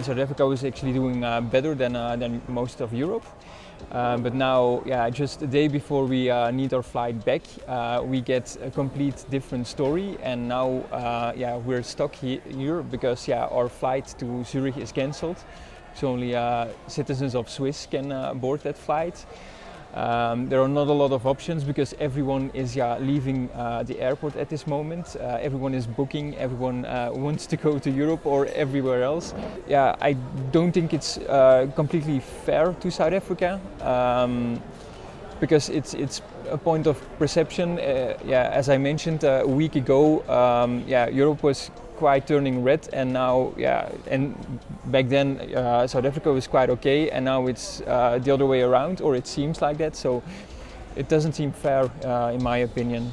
South Africa was actually doing better than most of Europe. But now, yeah, just a day before we need our flight back, we get a complete different story, and now, yeah, we're stuck here because, yeah, our flight to Zurich is cancelled. So only citizens of Swiss can board that flight. There are not a lot of options because everyone is leaving the airport at this moment. Everyone is booking, everyone wants to go to Europe or everywhere else. Yeah, I don't think it's completely fair to South Africa because it's a point of perception. Yeah, as I mentioned a week ago, yeah, Europe was quite turning red, and now, yeah, and back then South Africa was quite okay, and now it's the other way around, or it seems like that. So it doesn't seem fair, in my opinion.